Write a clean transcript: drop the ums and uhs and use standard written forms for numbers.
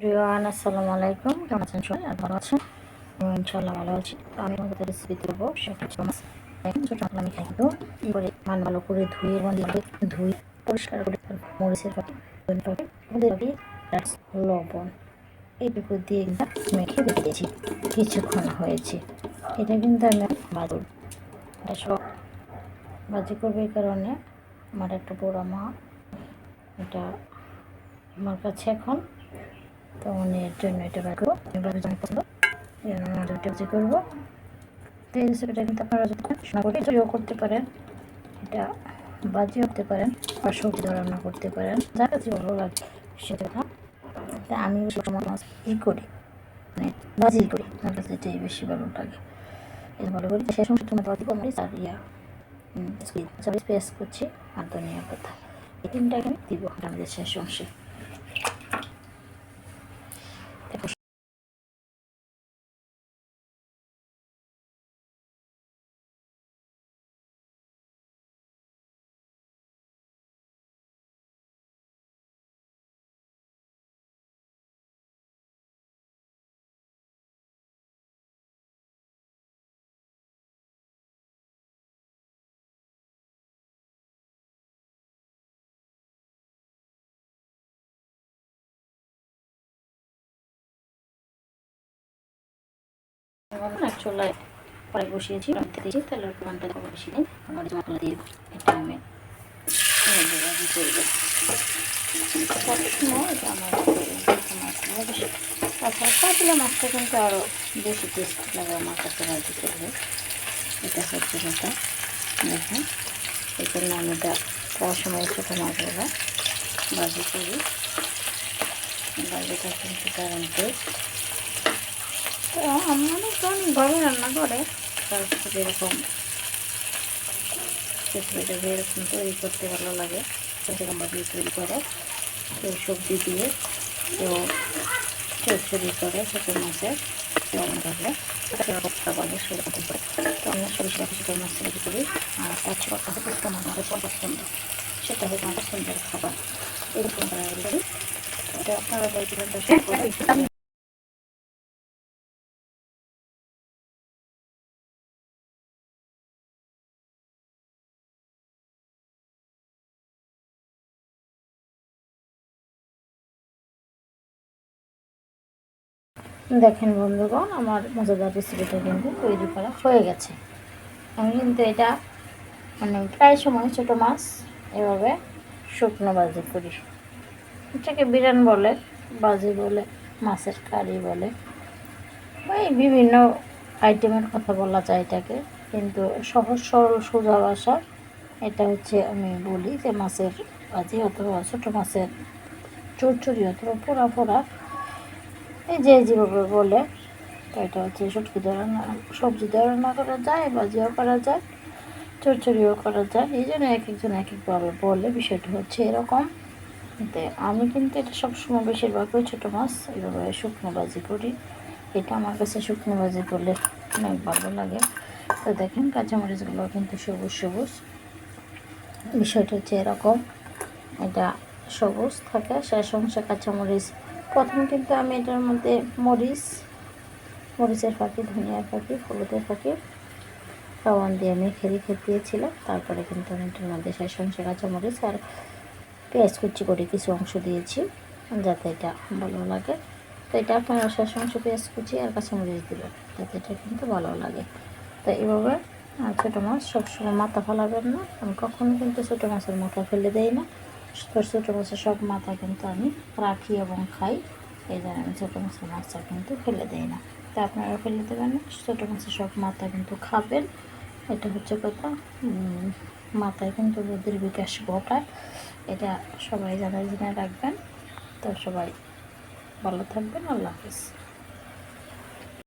রিয়ান আসসালামু আলাইকুম, কেমন আছেন সবাই? আর ভালো আছেন? ইনশাআল্লাহ ভালো আছি। তো আমি আমাদের রেসিপি দেবো সেটা হচ্ছে মাছ। এখন ছোটো আমি খাইবো করে ভালো করে ধুয়ে ধুই পরিষ্কার করে মরিচের পাখি লবণ এইটুকু দিয়ে মেখে রেখে দিয়েছি। কিছুক্ষণ হয়েছে, এটা কিন্তু আমি বাদুর এটা সব ভাজি করবে এই কারণে আমার একটা বড় মা এটা আমার কাছে এখন, তো এর জন্য এটা বার করবো। এবার ভাজি করবো। তো এই রেসিপিটা কিন্তু আপনারা রান্না করে তৈরিও করতে পারেন, এটা ভাজি করতে পারেন বা সবজি রান্না করতে পারেন, যার কাছে ভালো লাগে সেটা। তা আমি মাছ করি, মানে ভাজি করি, আমার কাছে এটাই বেশি ভালো লাগে। এটা ভালো করি সেই সময় তোমার দিব আমি আর পেঁয়াজ করছি আর ধনিয়া পাতা, এই তিনটাকে আমি দিব আমাদের শেষ অংশে। চুলায় পরে বসিয়েছি, দিয়েছি তেলের পরিমাণটা বেশি নেই, মরিচ মশলা দিয়ে এটা আমি তাছাড়া মাছটা কিন্তু আরও বেশি টেস্ট লাগে আমার কাছে ভাজি করলে, এটা হচ্ছে কথা। দেখুন এই জন্য আমি এটা খাওয়ার সময় ছোটো মাছগুলো ভাজি করি, ভাজিটা কিন্তু দারুণ টেস্ট। তো অনেকভাবে রান্না করে, তারপর এরকম রেসিপিটা এরকম তৈরি করতে ভালো লাগে, সেরকমভাবে তৈরি করে। কেউ সবজি দিয়ে, কেউ চচ্চড়ি করে ছোটো মাছের লবণ থাকলে বলে সেরকম করে। তো আমরা সরিষা ছোটো মাছ তৈরি করি, আর তার ছোটো হচ্ছে আমাদের পছন্দ, সেটা হচ্ছে আমাদের সুন্দর খাবার। এরকম করি এটা আপনারা দেখেন বন্ধুগণ, আমার মজাদার রেসিপিটা কিন্তু তৈরি করা হয়ে গেছে। আমি কিন্তু এটা মানে প্রায় সময় ছোটো মাছ এভাবে শুকনো ভাজি করি। এটাকে বিরান বলে, ভাজি বলে, মাছের কারি বলে, ওই বিভিন্ন আইটেমের কথা বলা যায় এটাকে, কিন্তু সহজ সরল সোজা ভাষা এটা হচ্ছে আমি বলি যে মাছের ভাজি অথবা ছোটো মাছের চচ্চড়ি অথবা পোড়া পোড়া, এই যে যেভাবে বলে। তো এটা হচ্ছে শুটকি দিয়ে রান্না, সবজি দিয়ে রান্না করা যায়, ভাজিও করা যায়, চচ্চড়িও করা যায়, এই জন্য এক একজন এক একভাবে বলে। বিষয়টা হচ্ছে এরকম। তো আমি কিন্তু এটা সবসময় বেশিরভাগই ছোটো মাছ এইভাবে শুকনো ভাজি করি, এটা আমার কাছে শুকনো ভাজি করলে অনেক ভালো লাগে। তো দেখেন কাঁচামরিচগুলো কিন্তু সবুজ সবুজ, বিষয়টা হচ্ছে এরকম, এটা সবুজ থাকে শেষ অংশে কাঁচামরিচ। প্রথম কিন্তু আমি এটার মধ্যে মরিচের ফাঁকি, ধনিয়ার ফাঁকি, হলুদের ফাঁকি লবণ দিয়ে মেখে রেখে দিয়েছিলাম। তারপরে কিন্তু আমি এটার মধ্যে শেষ অংশে কাঁচামরিচ আর পেঁয়াজ কুচি করে কিছু অংশ দিয়েছি যাতে এটা ভালো লাগে। তো এটা আপনারা শেষ অংশ পেঁয়াজ কুচি আর কাঁচামরিচ দেবেন যাতে এটা কিন্তু ভালো লাগে। তো এইভাবে ছোটো মাছ সবসময় মাথা ফেলাবেন না, আমি কখনো কিন্তু ছোটো মাছের মাথা ফেলে দেই না। ছোটো মাছের সব মাথা কিন্তু আমি রাখি এবং খাই, এই জন্য আমি ছোটো মাছের মাছটা কিন্তু ফেলে দেই না। তা আপনারা ফেলে দেবেন না, ছোটো মাছের সব মাথা কিন্তু খাবেন, এটা হচ্ছে কথা। মাথায় কিন্তু বুদ্ধির বিকাশ ঘটায়, এটা সবাই জেনে রাখবেন। তো সবাই ভালো থাকবেন, আল্লাহ হাফিজ।